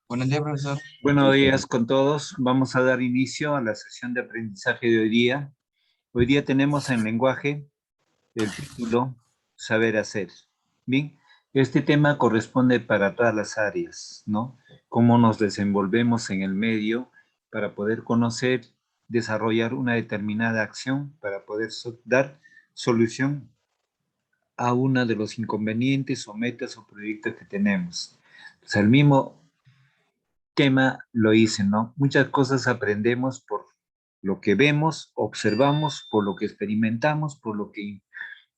Buenos días, profesor. Buenos días con todos. Vamos a dar inicio a la sesión de aprendizaje de hoy día. Hoy día tenemos en lenguaje el título Saber hacer. Bien, este tema corresponde para todas las áreas, ¿no? Cómo nos desenvolvemos en el medio para poder conocer, desarrollar una determinada acción para poder dar solución a uno de los inconvenientes o metas o proyectos que tenemos. O sea, el mismo tema lo hice, ¿no? Muchas cosas aprendemos por lo que vemos, observamos, por lo que experimentamos, por lo que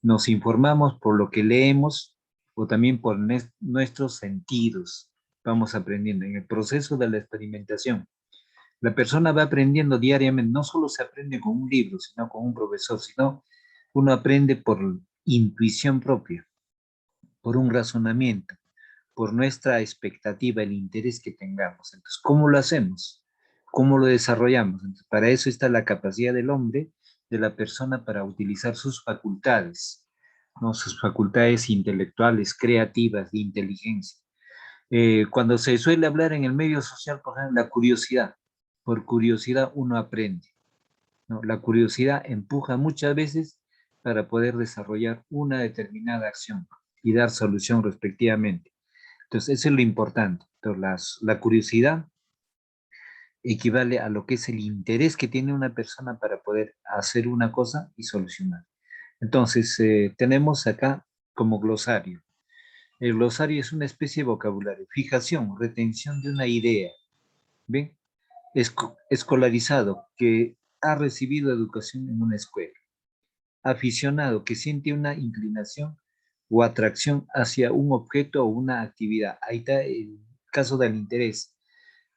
nos informamos, por lo que leemos o también por nuestros sentidos. Vamos aprendiendo en el proceso de la experimentación. La persona va aprendiendo diariamente, no solo se aprende con un libro, sino con un profesor, sino uno aprende por intuición propia, por un razonamiento, por nuestra expectativa, el interés que tengamos. Entonces, ¿cómo lo hacemos? ¿Cómo lo desarrollamos? Entonces, para eso está la capacidad del hombre, de la persona, para utilizar sus facultades, ¿no? Sus facultades intelectuales, creativas, de inteligencia. Cuando se suele hablar en el medio social, por ejemplo, la curiosidad. Por curiosidad uno aprende, ¿no? La curiosidad empuja muchas veces para poder desarrollar una determinada acción y dar solución respectivamente. Entonces, eso es lo importante. Entonces, la curiosidad equivale a lo que es el interés que tiene una persona para poder hacer una cosa y solucionar. Entonces, tenemos acá como glosario. El glosario es una especie de vocabulario, fijación, retención de una idea. ¿Ven? Escolarizado, que ha recibido educación en una escuela. Aficionado, que siente una inclinación o atracción hacia un objeto o una actividad. Ahí está el caso del interés,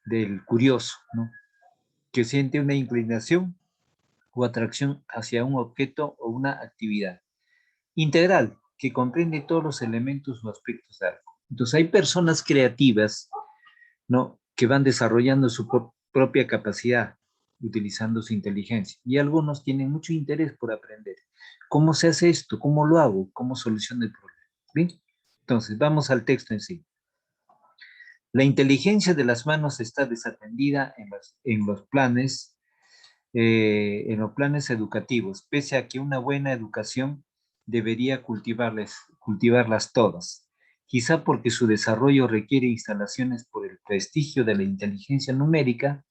del curioso, ¿no? Que siente una inclinación o atracción hacia un objeto o una actividad. Integral, que comprende todos los elementos o aspectos de algo. Entonces hay personas creativas, ¿no? Que van desarrollando su propia capacidad, utilizando su inteligencia. Y algunos tienen mucho interés por aprender. ¿Cómo se hace esto? ¿Cómo lo hago? ¿Cómo soluciono el problema? ¿Bien? Entonces, vamos al texto en sí. La inteligencia de las manos está desatendida en los planes educativos, pese a que una buena educación debería cultivarlas todas. Quizá porque su desarrollo requiere instalaciones por el prestigio de la inteligencia numérica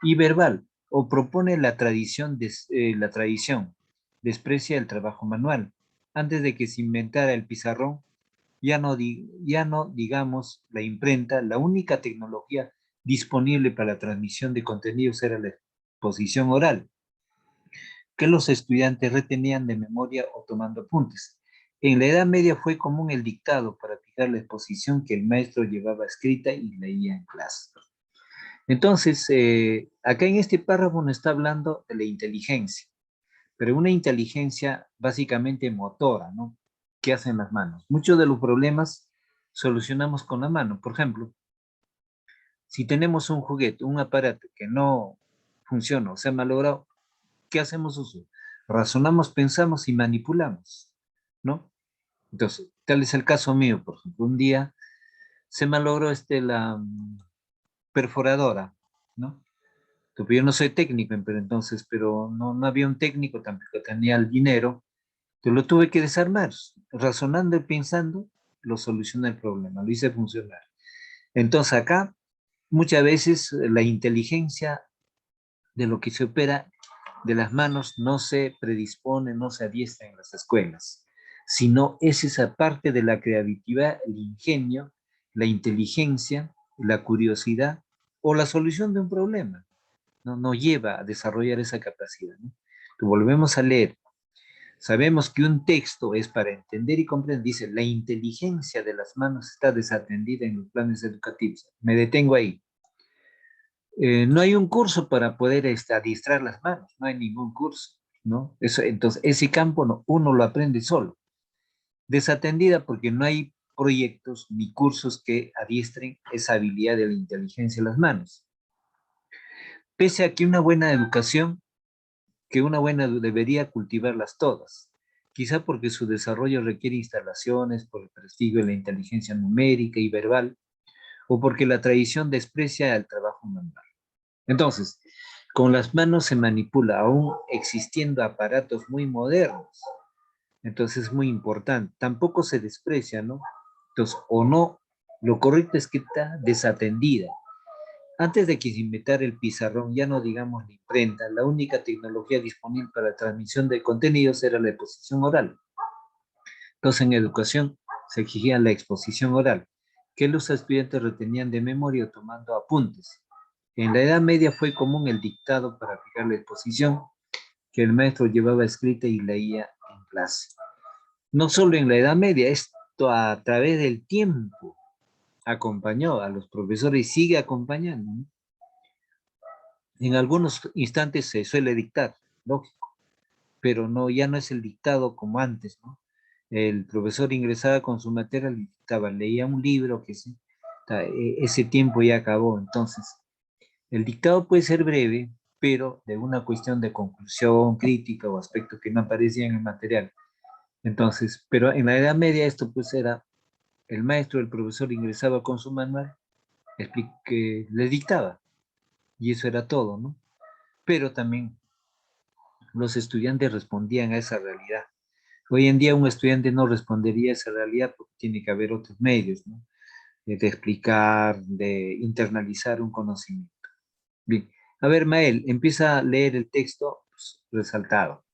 y verbal, o propone la tradición, desprecia el trabajo manual. Antes de que se inventara el pizarrón, ya no digamos la imprenta, la única tecnología disponible para la transmisión de contenidos era la exposición oral, que los estudiantes retenían de memoria o tomando apuntes. En la Edad Media fue común el dictado para fijar la exposición que el maestro llevaba escrita y leía en clase. Entonces, acá en este párrafo nos está hablando de la inteligencia, pero una inteligencia básicamente motora, ¿no? ¿Qué hacen las manos? Muchos de los problemas solucionamos con la mano. Por ejemplo, si tenemos un juguete, un aparato que no funciona o se ha malogrado, ¿qué hacemos uso? Razonamos, pensamos y manipulamos, ¿no? Entonces, tal es el caso mío, por ejemplo. Un día se malogró la perforadora, ¿no? Entonces, yo no soy técnico, pero no había un técnico, tampoco tenía el dinero. Entonces lo tuve que desarmar. Razonando y pensando, lo solucioné el problema, lo hice funcionar. Entonces acá, muchas veces la inteligencia de lo que se opera de las manos no se predispone, no se adiestra en las escuelas, sino es esa parte de la creatividad, el ingenio, la inteligencia, la curiosidad o la solución de un problema. No lleva a desarrollar esa capacidad, ¿no? Volvemos a leer. Sabemos que un texto es para entender y comprender. Dice, la inteligencia de las manos está desatendida en los planes educativos. Me detengo ahí. No hay un curso para poder adiestrar las manos, no hay ningún curso, ¿no? Entonces, ese campo uno lo aprende solo. Desatendida porque no hay proyectos ni cursos que adiestren esa habilidad de la inteligencia de las manos. Pese a que una buena debería cultivarlas todas, quizá porque su desarrollo requiere instalaciones por el prestigio de la inteligencia numérica y verbal, o porque la tradición desprecia el trabajo manual. Entonces, con las manos se manipula, aún existiendo aparatos muy modernos. Entonces es muy importante. Tampoco se desprecia, ¿no? Entonces, o no, lo correcto es que está desatendida. Antes de que se inventara el pizarrón, ya no digamos la imprenta, la única tecnología disponible para la transmisión de contenidos era la exposición oral. Entonces, en educación se exigía la exposición oral, que los estudiantes retenían de memoria o tomando apuntes. En la Edad Media fue común el dictado para fijar la exposición, que el maestro llevaba escrita y leía en clase. No solo en la Edad Media, esto a través del tiempo acompañó a los profesores y sigue acompañando, ¿no? En algunos instantes se suele dictar, lógico, pero no, ya no es el dictado como antes, ¿no? El profesor ingresaba con su material y dictaba, leía un libro que sí, ese tiempo ya acabó. Entonces, el dictado puede ser breve, pero de una cuestión de conclusión, crítica o aspectos que no aparecían en el material. Entonces, pero en la Edad Media esto pues era, el maestro, el profesor ingresaba con su manual, le dictaba, y eso era todo, ¿no? Pero también los estudiantes respondían a esa realidad. Hoy en día un estudiante no respondería a esa realidad porque tiene que haber otros medios, ¿no? De explicar, de internalizar un conocimiento. Bien, a ver, Mael, empieza a leer el texto pues, resaltado.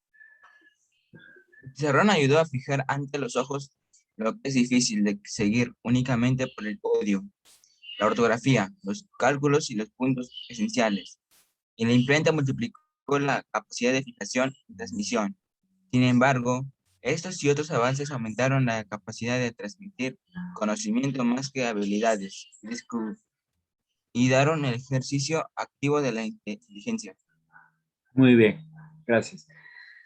Cerrón ayudó a fijar ante los ojos lo que es difícil de seguir únicamente por el odio, la ortografía, los cálculos y los puntos esenciales. Y la imprenta multiplicó la capacidad de fijación y transmisión. Sin embargo, estos y otros avances aumentaron la capacidad de transmitir conocimiento más que habilidades y dieron el ejercicio activo de la inteligencia. Muy bien, gracias.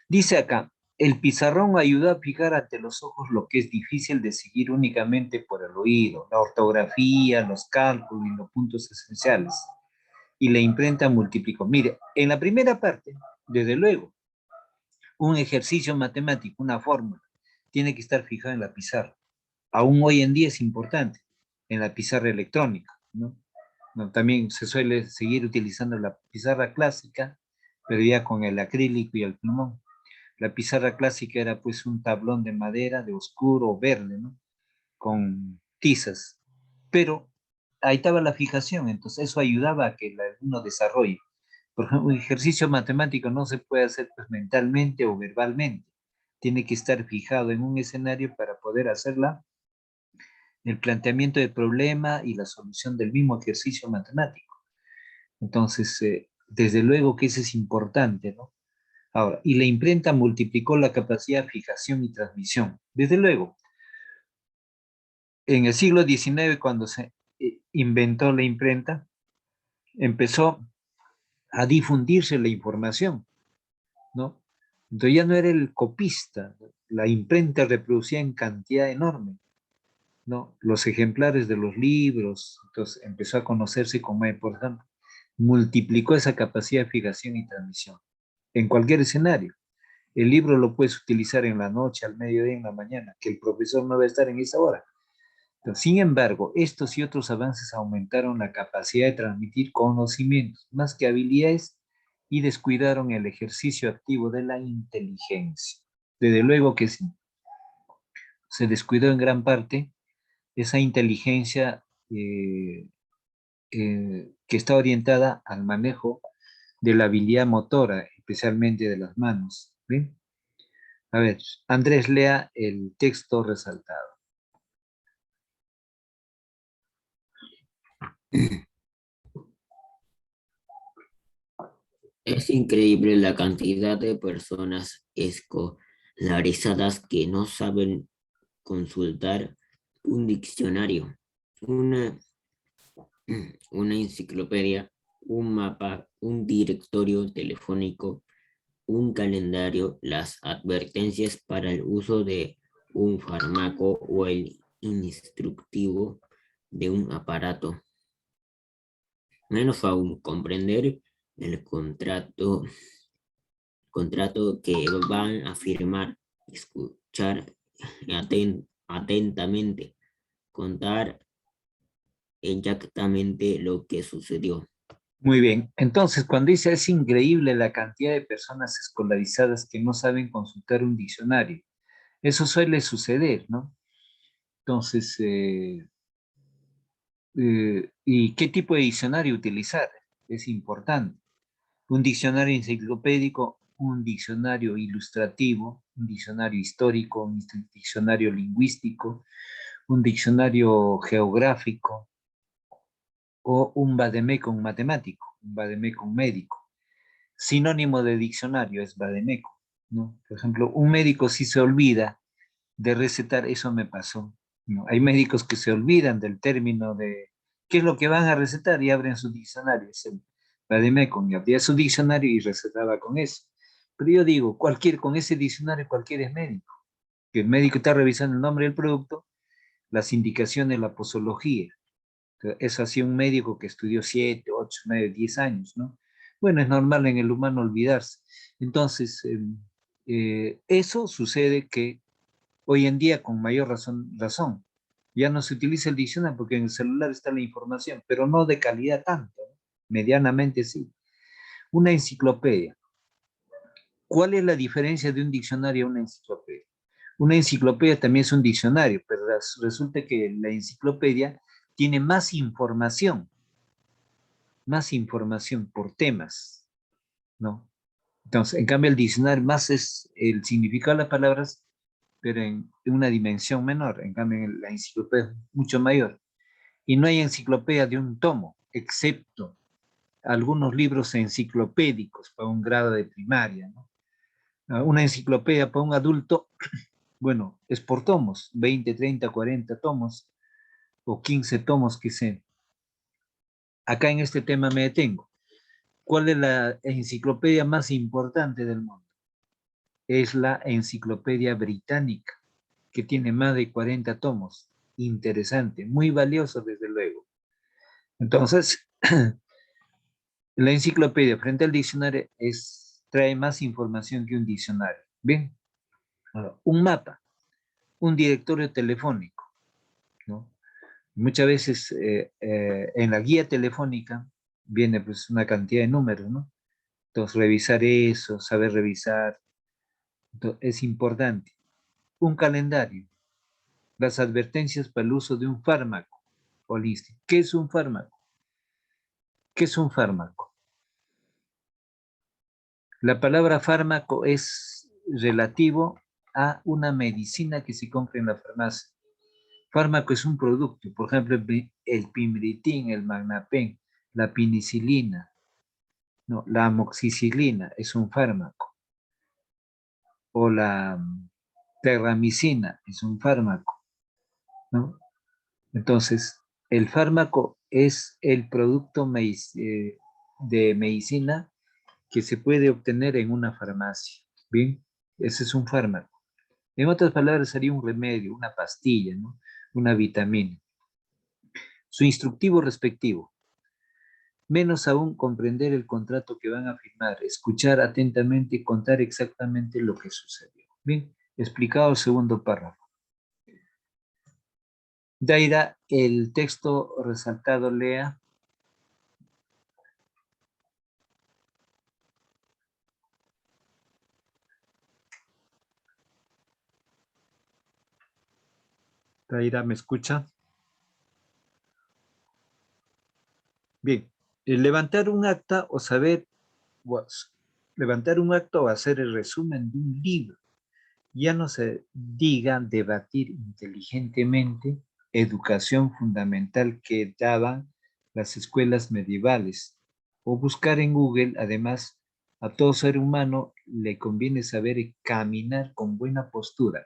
Dice acá, el pizarrón ayuda a fijar ante los ojos lo que es difícil de seguir únicamente por el oído, la ortografía, los cálculos y los puntos esenciales. Y la imprenta multiplicó. Mire, en la primera parte, desde luego, un ejercicio matemático, una fórmula, tiene que estar fijado en la pizarra. Aún hoy en día es importante, en la pizarra electrónica, ¿no? No, también se suele seguir utilizando la pizarra clásica, pero ya con el acrílico y el plumón. La pizarra clásica era pues un tablón de madera de oscuro verde, ¿no? Con tizas. Pero ahí estaba la fijación, entonces eso ayudaba a que el alumno desarrolle. Por ejemplo, un ejercicio matemático no se puede hacer pues, mentalmente o verbalmente. Tiene que estar fijado en un escenario para poder hacerla, el planteamiento del problema y la solución del mismo ejercicio matemático. Entonces, desde luego que eso es importante, ¿no? Ahora, y la imprenta multiplicó la capacidad de fijación y transmisión. Desde luego, en el siglo XIX, cuando se inventó la imprenta, empezó a difundirse la información, ¿no? Entonces ya no era el copista, la imprenta reproducía en cantidad enorme, ¿no? Los ejemplares de los libros, entonces empezó a conocerse como, por ejemplo, multiplicó esa capacidad de fijación y transmisión en cualquier escenario. El libro lo puedes utilizar en la noche, al mediodía, en la mañana, que el profesor no va a estar en esa hora. Pero, sin embargo, estos y otros avances aumentaron la capacidad de transmitir conocimientos más que habilidades y descuidaron el ejercicio activo de la inteligencia. Desde luego que sí, se descuidó en gran parte esa inteligencia que está orientada al manejo de la habilidad motora, especialmente de las manos. ¿Bien? A ver, Andrés, lea el texto resaltado. Es increíble la cantidad de personas escolarizadas que no saben consultar un diccionario, una, una enciclopedia, un mapa, un directorio telefónico, un calendario, las advertencias para el uso de un fármaco o el instructivo de un aparato. Menos aún comprender el contrato que van a firmar, escuchar atentamente, contar exactamente lo que sucedió. Muy bien. Entonces, cuando dice es increíble la cantidad de personas escolarizadas que no saben consultar un diccionario, eso suele suceder, ¿no? Entonces, ¿y qué tipo de diccionario utilizar? Es importante. Un diccionario enciclopédico, un diccionario ilustrativo, un diccionario histórico, un diccionario lingüístico, un diccionario geográfico o un vademecum matemático, un vademecum médico. Sinónimo de diccionario es vademecum, ¿no? Por ejemplo, un médico si se olvida de recetar, eso me pasó, ¿no? Hay médicos que se olvidan del término de qué es lo que van a recetar y abren su diccionario, es el vademecum, y abría su diccionario y recetaba con eso. Pero yo digo, con ese diccionario cualquiera es médico, que el médico está revisando el nombre del producto, las indicaciones, la posología. Eso hacía un médico que estudió 7, 8, 9, 10 años, ¿no? Bueno, es normal en el humano olvidarse. Entonces, eso sucede que hoy en día con mayor razón, ya no se utiliza el diccionario porque en el celular está la información, pero no de calidad tanto, ¿no? Medianamente sí. Una enciclopedia. ¿Cuál es la diferencia de un diccionario a una enciclopedia? Una enciclopedia también es un diccionario, pero resulta que la enciclopedia tiene más información por temas, ¿no? Entonces, en cambio, el diccionario más es el significado de las palabras, pero en una dimensión menor. En cambio, en la enciclopedia es mucho mayor. Y no hay enciclopedia de un tomo, excepto algunos libros enciclopédicos para un grado de primaria, ¿no? Una enciclopedia para un adulto, bueno, es por tomos, 20, 30, 40 tomos, o 15 tomos que se... Acá en este tema me detengo. ¿Cuál es la enciclopedia más importante del mundo? Es la Enciclopedia Británica, que tiene más de 40 tomos. Interesante, muy valioso desde luego. Entonces, la enciclopedia frente al diccionario trae más información que un diccionario. Bien, ahora, un mapa, un directorio telefónico, ¿no? Muchas veces en la guía telefónica viene pues una cantidad de números, ¿no? Entonces, revisar eso, saber revisar, es importante. Un calendario, las advertencias para el uso de un fármaco holístico. ¿Qué es un fármaco? ¿Qué es un fármaco? La palabra fármaco es relativo a una medicina que se compra en la farmacia. Fármaco es un producto, por ejemplo, el pimritín, el magnapen, la penicilina, no, la amoxicilina es un fármaco, o la terramicina es un fármaco, ¿no? Entonces, el fármaco es el producto de medicina que se puede obtener en una farmacia. Bien, ese es un fármaco. En otras palabras, sería un remedio, una pastilla, ¿no? Una vitamina. Su instructivo respectivo. Menos aún comprender el contrato que van a firmar, escuchar atentamente y contar exactamente lo que sucedió. Bien, explicado el segundo párrafo. Daira, el texto resaltado, lea. Daira, ¿me escucha? Bien, levantar un acta o saber, levantar un acto o hacer el resumen de un libro. Ya no se diga debatir inteligentemente, educación fundamental que daban las escuelas medievales, o buscar en Google. Además, a todo ser humano le conviene saber caminar con buena postura,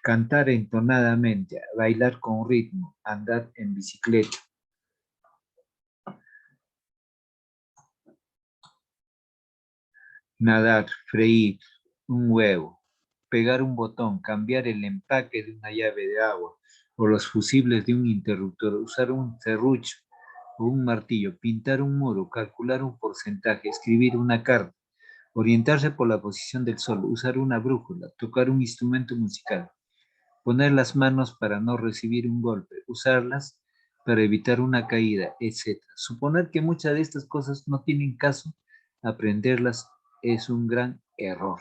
cantar entonadamente, bailar con ritmo, andar en bicicleta. Nadar, freír un huevo, pegar un botón, cambiar el empaque de una llave de agua o los fusibles de un interruptor, usar un serrucho o un martillo, pintar un muro, calcular un porcentaje, escribir una carta, orientarse por la posición del sol, usar una brújula, tocar un instrumento musical, poner las manos para no recibir un golpe, usarlas para evitar una caída, etc. Suponer que muchas de estas cosas no tienen caso, aprenderlas es un gran error.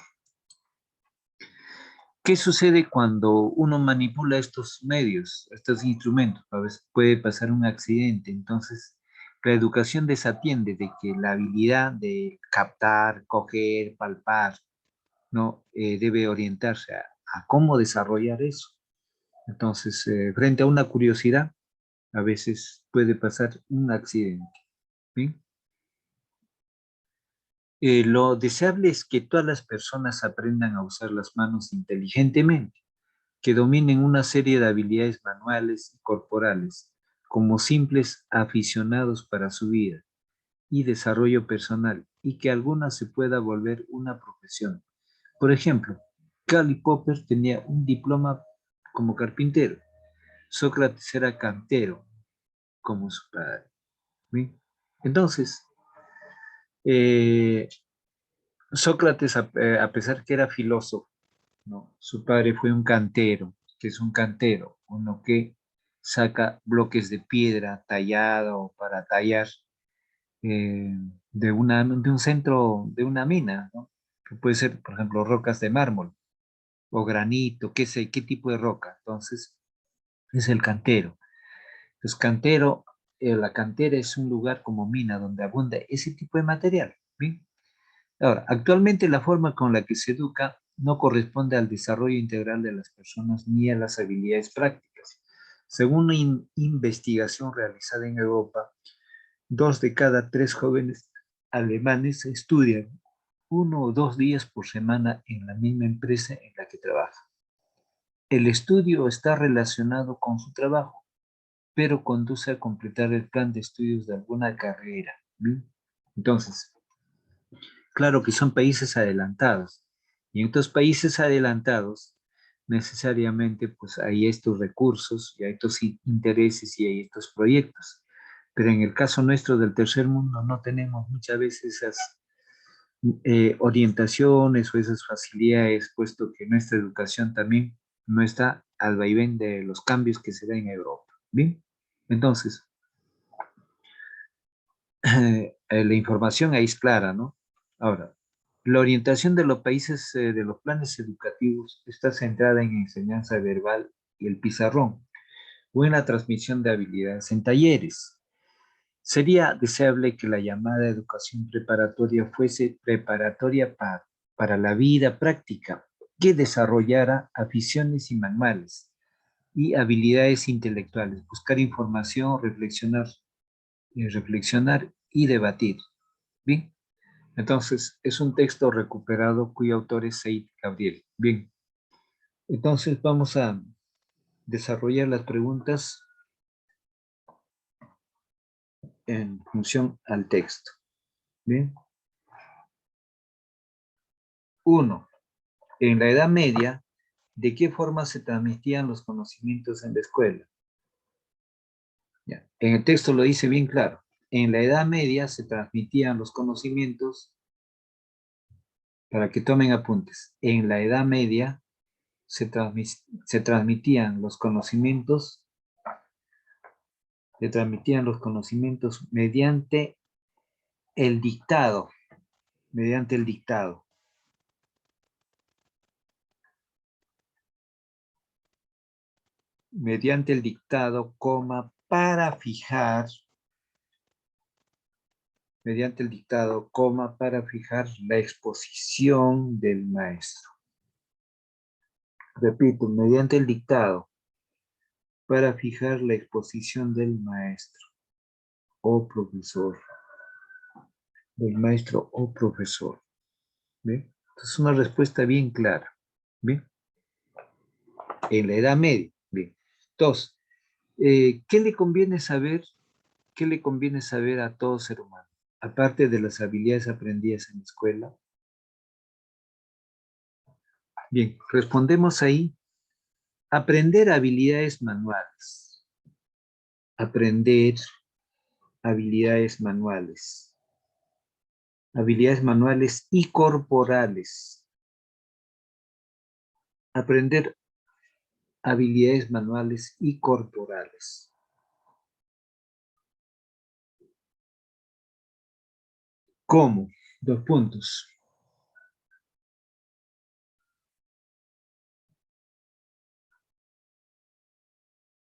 ¿Qué sucede cuando uno manipula estos medios, estos instrumentos? A veces puede pasar un accidente. Entonces, la educación desatiende de que la habilidad de captar, coger, palpar, ¿no? Debe orientarse a cómo desarrollar eso. Entonces, frente a una curiosidad, a veces puede pasar un accidente. ¿Sí? Lo deseable es que todas las personas aprendan a usar las manos inteligentemente, que dominen una serie de habilidades manuales y corporales como simples aficionados para su vida y desarrollo personal, y que alguna se pueda volver una profesión. Por ejemplo, Karl Popper tenía un diploma como carpintero. Sócrates era cantero, como su padre. ¿Sí? Entonces, eh, Sócrates, a pesar que era filósofo, ¿no? Su padre fue un cantero. Que es un cantero? Uno que saca bloques de piedra tallado para tallar eh, de un centro, de una mina, ¿no? Que puede ser, por ejemplo, rocas de mármol o granito, qué sé, qué tipo de roca. Entonces, es el cantero. Pues cantero, la cantera es un lugar como mina donde abunda ese tipo de material. ¿Bien? Ahora, actualmente la forma con la que se educa no corresponde al desarrollo integral de las personas ni a las habilidades prácticas. Según una investigación realizada en Europa, 2 de cada 3 jóvenes alemanes estudian 1 o 2 días por semana en la misma empresa en la que trabajan. El estudio está relacionado con su trabajo, pero conduce a completar el plan de estudios de alguna carrera. ¿Bien? Entonces, claro que son países adelantados. Y en estos países adelantados, necesariamente, pues hay estos recursos, y hay estos intereses y hay estos proyectos. Pero en el caso nuestro del tercer mundo no tenemos muchas veces esas orientaciones o esas facilidades, puesto que nuestra educación también no está al vaivén de los cambios que se dan en Europa. Bien, entonces, la información ahí es clara, ¿no? Ahora, la orientación de los países, de los planes educativos, está centrada en enseñanza verbal y el pizarrón, o en la transmisión de habilidades en talleres. Sería deseable que la llamada educación preparatoria fuese preparatoria para la vida práctica, que desarrollara aficiones y manuales y habilidades intelectuales, buscar información, reflexionar y debatir. Bien, entonces es un texto recuperado cuyo autor es Said Gabriel. Bien, entonces vamos a desarrollar las preguntas en función al texto. Bien. 1. En la Edad Media, ¿de qué forma se transmitían los conocimientos en la escuela? Ya. En el texto lo dice bien claro. En la Edad Media se transmitían los conocimientos, para que tomen apuntes. En la Edad Media se transmitían los conocimientos, mediante el dictado, mediante el dictado. Mediante el dictado, coma, para fijar, mediante el dictado, coma, para fijar la exposición del maestro. Repito, mediante el dictado, para fijar la exposición del maestro o profesor, del maestro o profesor. ¿Bien? Entonces, una respuesta bien clara. ¿Bien? En la Edad Media. Bien. Entonces, ¿qué le conviene saber? ¿Qué le conviene saber a todo ser humano? Aparte de las habilidades aprendidas en la escuela. Bien, respondemos ahí. Aprender habilidades manuales. Aprender habilidades manuales. Habilidades manuales y corporales. Aprender habilidades manuales y corporales. ¿Cómo? 2 puntos.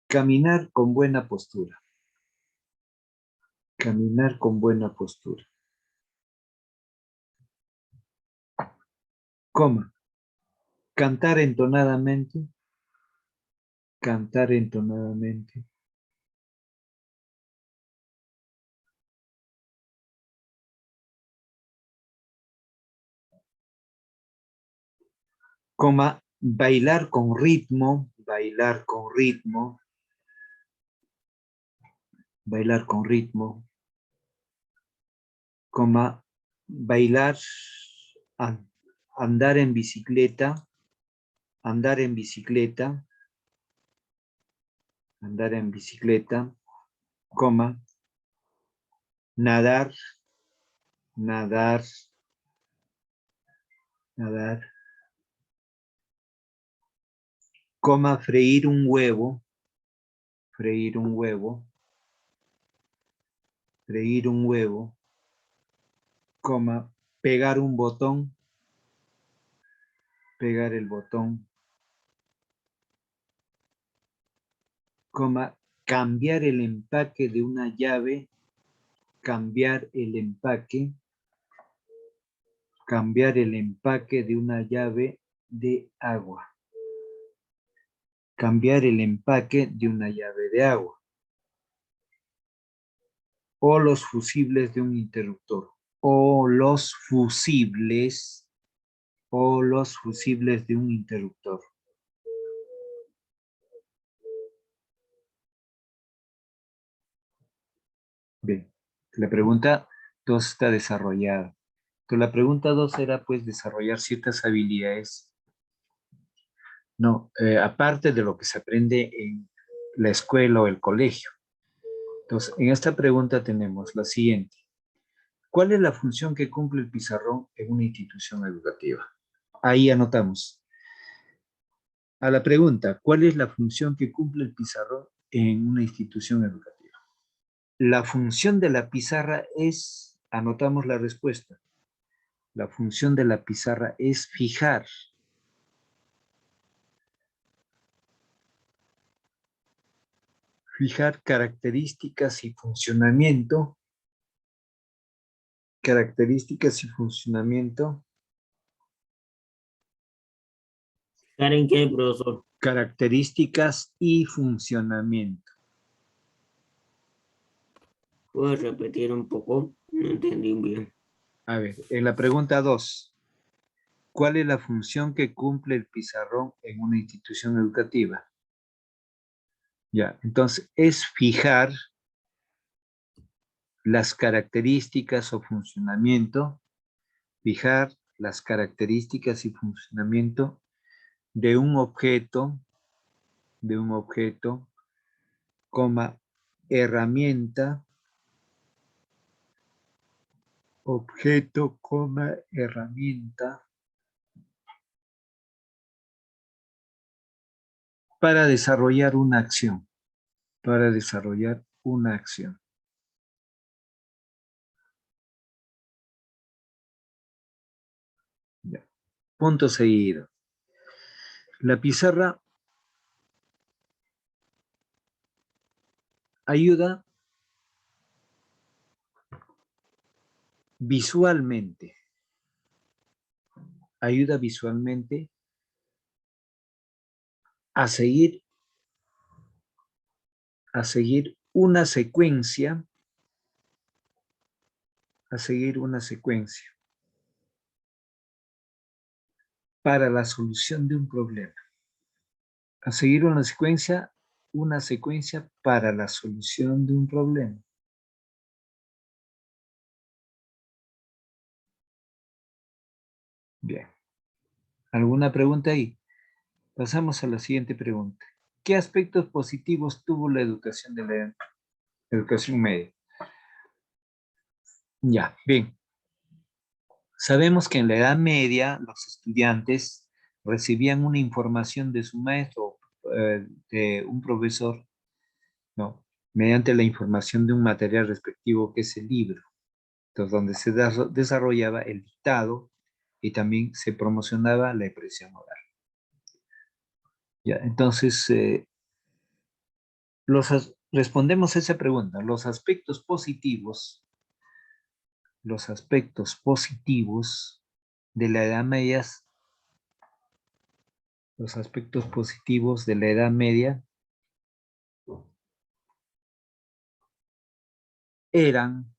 Caminar con buena postura. Caminar con buena postura. Coma. Cantar entonadamente. Cantar entonadamente. Coma. Bailar con ritmo. Bailar con ritmo. Bailar con ritmo. Coma. Bailar. Andar en bicicleta. Andar en bicicleta. Andar en bicicleta. Coma. Nadar. Nadar. Nadar. Coma, freír un huevo. Freír un huevo. Freír un huevo. Coma, pegar un botón. Pegar el botón. Coma, cambiar el empaque de una llave. Cambiar el empaque. Cambiar el empaque de una llave de agua. Cambiar el empaque de una llave de agua. O los fusibles de un interruptor. O los fusibles. O los fusibles de un interruptor. Bien, la pregunta 2 está desarrollada. Entonces, la pregunta 2 era, pues, desarrollar ciertas habilidades. No, aparte de lo que se aprende en la escuela o el colegio. Entonces, en esta pregunta tenemos la siguiente. ¿Cuál es la función que cumple el pizarrón en una institución educativa? Ahí anotamos. A la pregunta, ¿cuál es la función que cumple el pizarrón en una institución educativa? La función de la pizarra es, anotamos la respuesta. La función de la pizarra es fijar características y funcionamiento. Características y funcionamiento. ¿Saben qué, profesor? Características y funcionamiento. ¿Puedes repetir un poco? No entendí bien. A ver, en la pregunta 2. ¿Cuál es la función que cumple el pizarrón en una institución educativa? Ya, entonces es fijar las características o funcionamiento, fijar las características y funcionamiento de un objeto, coma, herramienta, objeto, coma, herramienta, para desarrollar una acción, para desarrollar una acción. Ya. Punto seguido. La pizarra ayuda visualmente, a seguir una secuencia, para la solución de un problema. A seguir una secuencia para la solución de un problema. Bien. ¿Alguna pregunta ahí? Pasamos a la siguiente pregunta. ¿Qué aspectos positivos tuvo la educación de la educación media? Ya, bien. Sabemos que en la Edad Media los estudiantes recibían una información de su maestro, de un profesor, ¿no? Mediante la información de un material respectivo que es el libro. Entonces, donde se desarrollaba el dictado y también se promocionaba la expresión oral. Ya, entonces, respondemos a esa pregunta. Los aspectos positivos de la Edad Media, los aspectos positivos de la Edad Media eran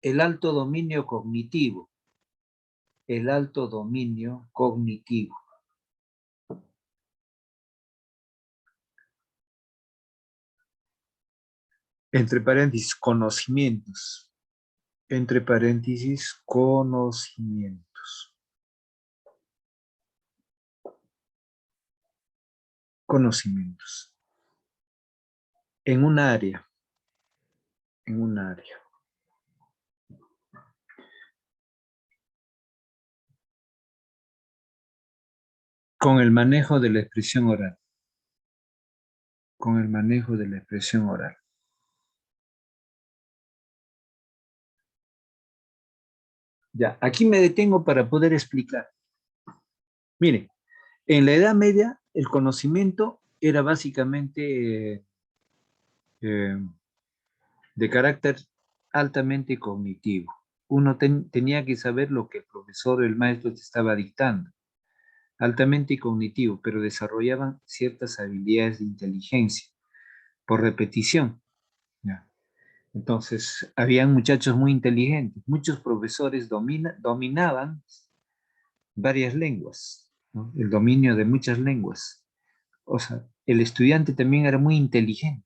el alto dominio cognitivo, entre paréntesis, conocimientos, conocimientos, en un área, con el manejo de la expresión oral, Ya, aquí me detengo para poder explicar. Miren, en la Edad Media el conocimiento era básicamente de carácter altamente cognitivo. Uno tenía que saber lo que el profesor o el maestro te estaba dictando. Altamente cognitivo, pero desarrollaban ciertas habilidades de inteligencia por repetición. ¿Ya? Entonces, habían muchachos muy inteligentes. Muchos profesores dominaban varias lenguas, ¿no? El dominio de muchas lenguas. O sea, el estudiante también era muy inteligente.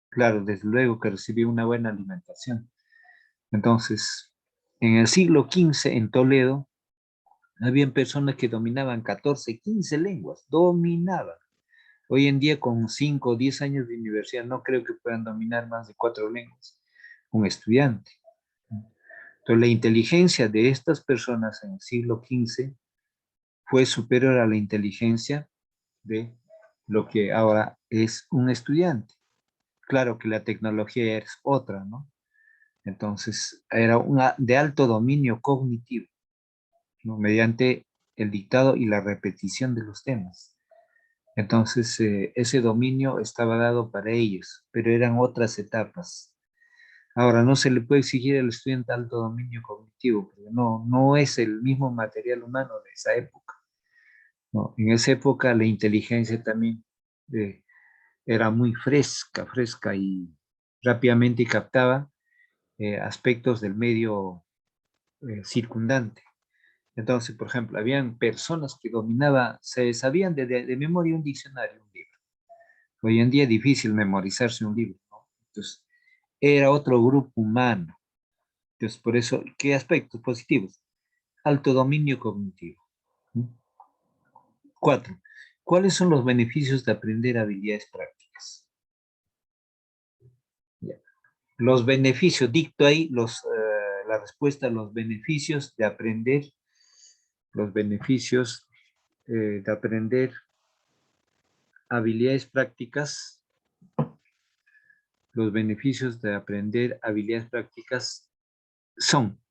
Claro, desde luego que recibía una buena alimentación. Entonces, en el siglo XV en Toledo, habían personas que dominaban 14, 15 lenguas, dominaban. Hoy en día, con 5 o 10 años de universidad, no creo que puedan dominar más de 4 lenguas un estudiante. Entonces, la inteligencia de estas personas en el siglo XV fue superior a la inteligencia de lo que ahora es un estudiante. Claro que la tecnología es otra, ¿no? Entonces, era de alto dominio cognitivo, ¿no? Mediante el dictado y la repetición de los temas. Entonces, ese dominio estaba dado para ellos, pero eran otras etapas. Ahora, no se le puede exigir al estudiante alto dominio cognitivo, porque no es el mismo material humano de esa época, ¿no? En esa época la inteligencia también era muy fresca y rápidamente captaba aspectos del medio circundante. Entonces, por ejemplo, habían personas que se sabían de memoria un diccionario, un libro. Hoy en día es difícil memorizarse un libro, ¿no? Entonces, era otro grupo humano. Entonces, por eso, ¿qué aspectos positivos? Alto dominio cognitivo. 4. ¿Cuáles son los beneficios de aprender habilidades prácticas? Ya. Los beneficios, dicto ahí la respuesta a los beneficios de aprender, habilidades prácticas. Los beneficios de aprender habilidades prácticas son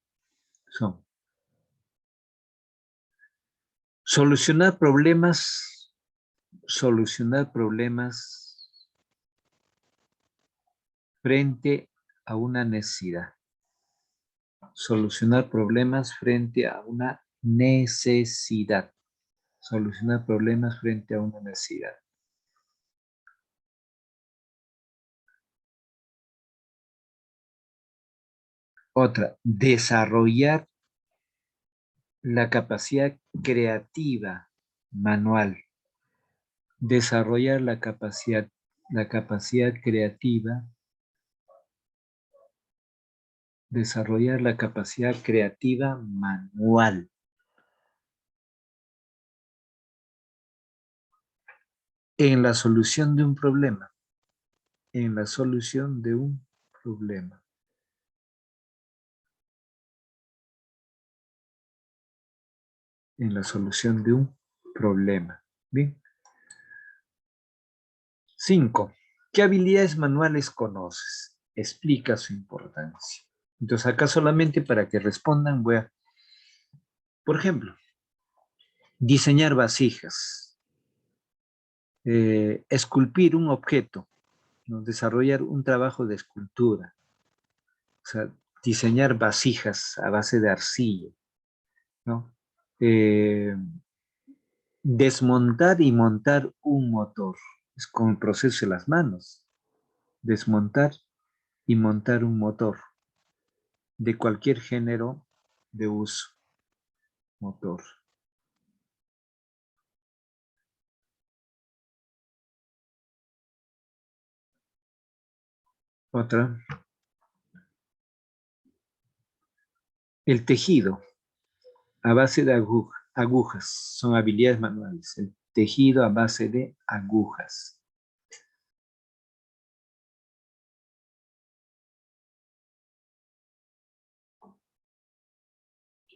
solucionar problemas frente a una necesidad. Solucionar problemas frente a una necesidad. Solucionar problemas frente a una necesidad. Otra, desarrollar la capacidad creativa manual. Desarrollar la capacidad creativa. Desarrollar la capacidad creativa manual. En la solución de un problema. En la solución de un problema. En la solución de un problema. Bien. 5. ¿Qué habilidades manuales conoces? Explica su importancia. Entonces, acá solamente para que respondan voy a, por ejemplo, diseñar vasijas, esculpir un objeto, ¿no? Desarrollar un trabajo de escultura, o sea, diseñar vasijas a base de arcilla, ¿no? Desmontar y montar un motor, es con el proceso de las manos, desmontar y montar un motor de cualquier género de uso, motor. Otra, el tejido a base de agujas, son habilidades manuales, el tejido a base de agujas.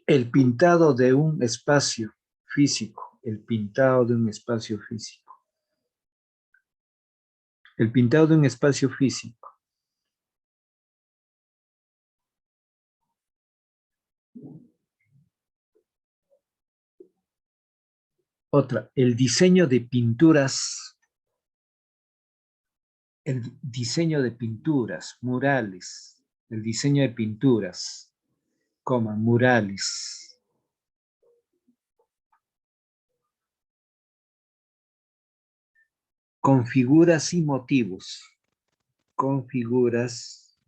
El pintado de un espacio físico, el pintado de un espacio físico. El pintado de un espacio físico. Otra, el diseño de pinturas, murales, el diseño de pinturas, murales. Con figuras y motivos, con figuras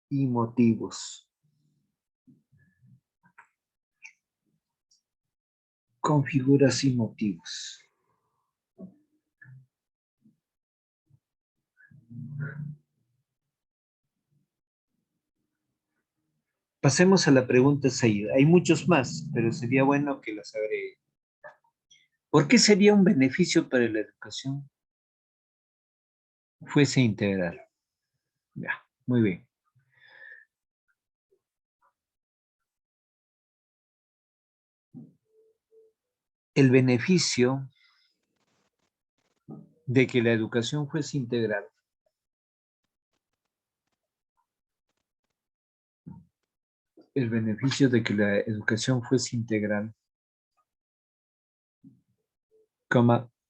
y motivos. Con figuras y motivos. Pasemos a la pregunta 6. Hay muchos más, pero sería bueno que las agregue. ¿Por qué sería un beneficio para la educación fuese integral? Ya, muy bien. El beneficio de que la educación fuese integral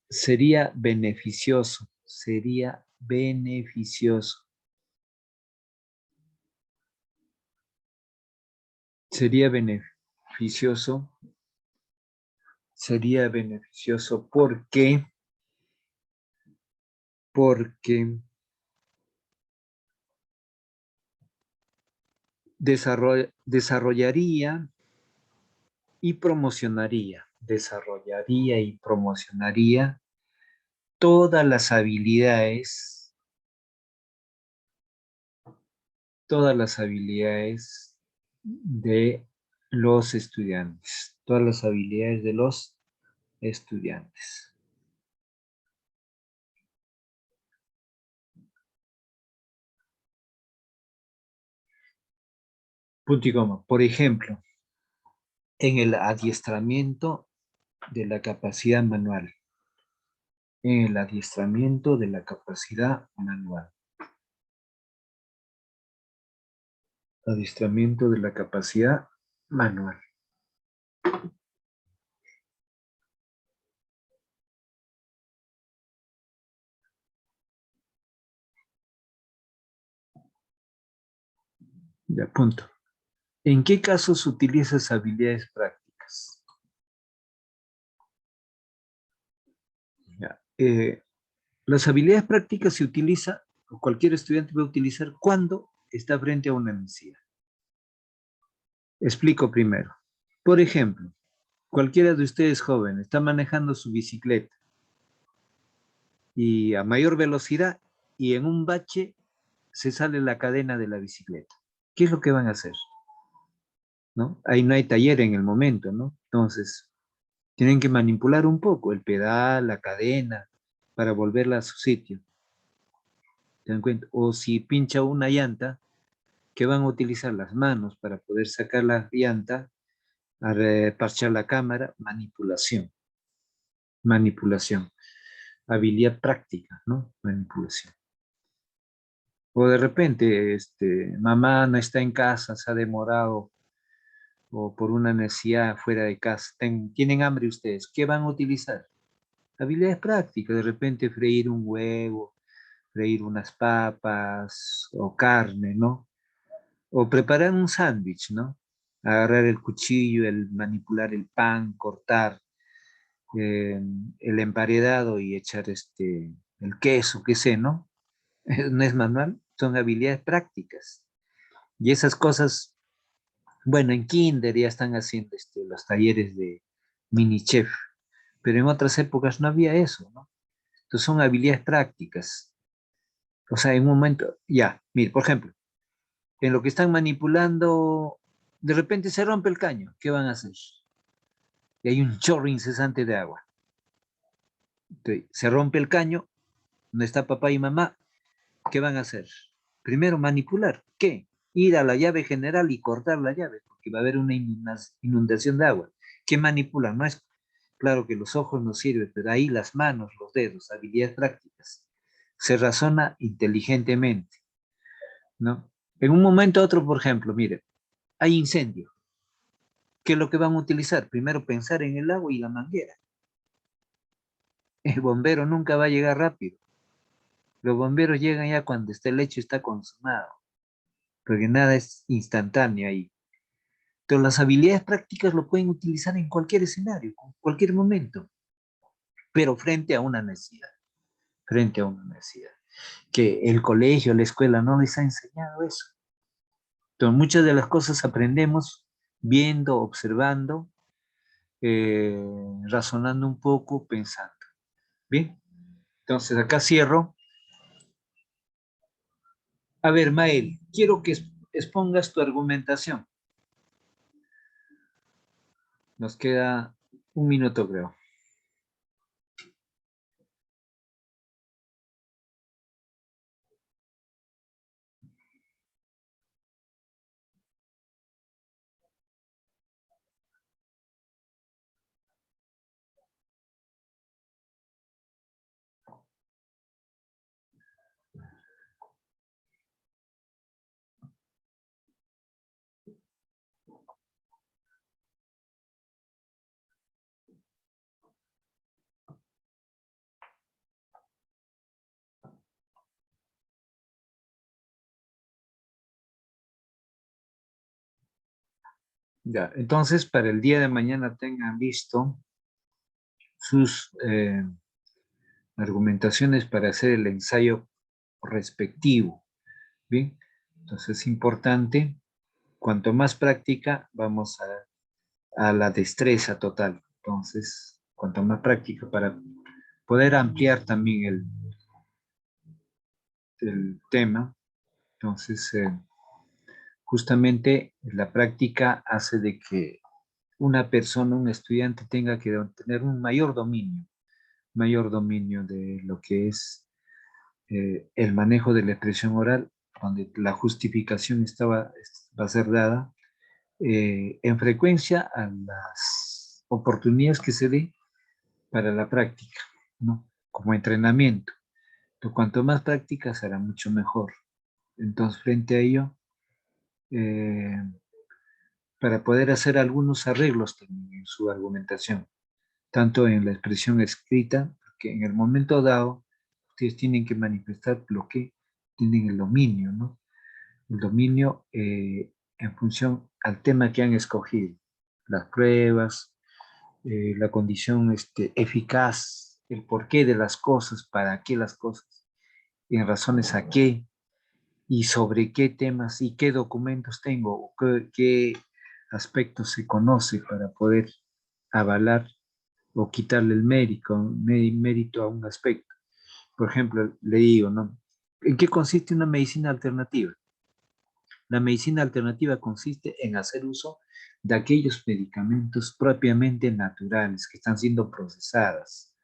sería beneficioso, sería beneficioso porque desarrollaría y promocionaría todas las habilidades de los estudiantes, todas las habilidades de los estudiantes. Punto y coma. Por ejemplo, en el adiestramiento de la capacidad manual. En el adiestramiento de la capacidad manual. Adiestramiento de la capacidad manual. Ya, punto. ¿En qué casos utilizas habilidades prácticas? Ya, las habilidades prácticas se utiliza, o cualquier estudiante va a utilizar cuando está frente a una necesidad. Explico primero. Por ejemplo, cualquiera de ustedes joven está manejando su bicicleta y a mayor velocidad y en un bache se sale la cadena de la bicicleta. ¿Qué es lo que van a hacer? ¿No? Ahí no hay taller en el momento, ¿no? Entonces, tienen que manipular un poco el pedal, la cadena, para volverla a su sitio. ¿Se dan cuenta? O si pincha una llanta, que van a utilizar las manos para poder sacar la llanta, a parchar la cámara, manipulación. habilidad práctica, ¿no? Manipulación. O de repente, mamá no está en casa, se ha demorado, o por una necesidad fuera de casa. Tienen hambre ustedes, ¿qué van a utilizar? Habilidades prácticas, de repente freír un huevo, freír unas papas o carne, ¿no? O preparar un sándwich, ¿no? Agarrar el cuchillo, el manipular el pan, cortar eh, el emparedado y echar el queso, qué sé, ¿no? No es manual, son habilidades prácticas. Y esas cosas, bueno, en kinder ya están haciendo los talleres de mini chef, pero en otras épocas no había eso, ¿no? Entonces son habilidades prácticas. O sea, en un momento, ya, mire, por ejemplo, en lo que están manipulando, de repente se rompe el caño, ¿qué van a hacer? Y hay un chorro incesante de agua. Entonces, se rompe el caño, no está papá y mamá, ¿qué van a hacer? Primero, manipular. ¿Qué? Ir a la llave general y cortar la llave, porque va a haber una inundación de agua. ¿Qué manipulan? No es claro que los ojos no sirven, pero ahí las manos, los dedos, habilidades prácticas. Se razona inteligentemente, ¿no? En un momento a otro, por ejemplo, mire, hay incendio. ¿Qué es lo que van a utilizar? Primero pensar en el agua y la manguera. El bombero nunca va a llegar rápido. Los bomberos llegan ya cuando el hecho está consumado, porque nada es instantáneo ahí. Pero las habilidades prácticas lo pueden utilizar en cualquier escenario, en cualquier momento, pero frente a una necesidad, que el colegio, la escuela no les ha enseñado eso. Entonces, muchas de las cosas aprendemos viendo, observando, razonando un poco, pensando. Bien, entonces acá cierro. A ver, Mael, quiero que expongas tu argumentación. Nos queda un minuto, creo. Ya, entonces para el día de mañana tengan listo sus argumentaciones para hacer el ensayo respectivo. Bien, entonces es importante, cuanto más práctica, vamos a la destreza total. Entonces, cuanto más práctica para poder ampliar también el tema. Entonces, justamente la práctica hace de que una persona, un estudiante tenga que tener un mayor dominio de lo que es el manejo de la expresión oral, donde la justificación va a ser dada en frecuencia a las oportunidades que se dé para la práctica, ¿no? Como entrenamiento. Entonces, cuanto más práctica será mucho mejor. Entonces, frente a ello, eh, para poder hacer algunos arreglos también en su argumentación, tanto en la expresión escrita, que en el momento dado, ustedes tienen que manifestar lo que tienen el dominio, ¿no? El dominio en función al tema que han escogido, las pruebas, la condición eficaz, el porqué de las cosas, para qué las cosas, en razones a qué, y sobre qué temas y qué documentos tengo, o qué aspectos se conoce para poder avalar o quitarle el mérito a un aspecto. Por ejemplo, le digo, ¿no? ¿En qué consiste una medicina alternativa? La medicina alternativa consiste en hacer uso de aquellos medicamentos propiamente naturales que están siendo procesadas.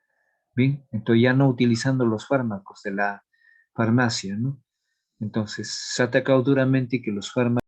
¿Bien? Entonces ya no utilizando los fármacos de la farmacia, ¿no? Entonces se ha atacado duramente que los fármacos